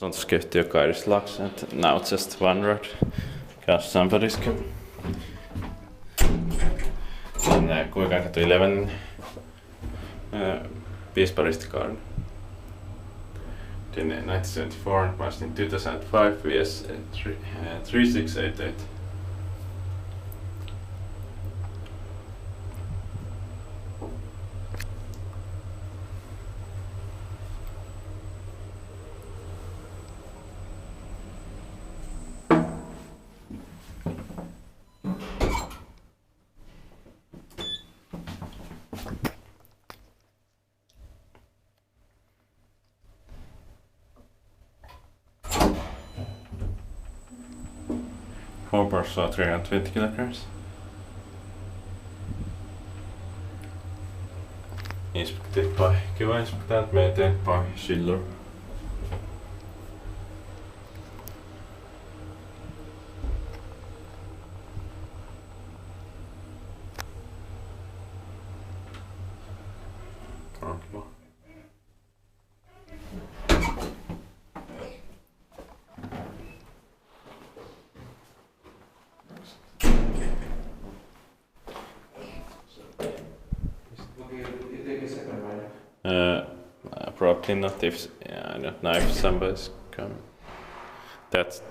Sånt ska ut i Kairis locks, and now it's just one road because somebody's come. And Kuikankatu 11 Piispanristi Kaarina. In 1974 and passed in 2005 VS 3688. Four bars are 320 kilograms. Inspected by inspected, maintained by ValmetSchlieren. Probably not if I don't know if somebody's coming. That's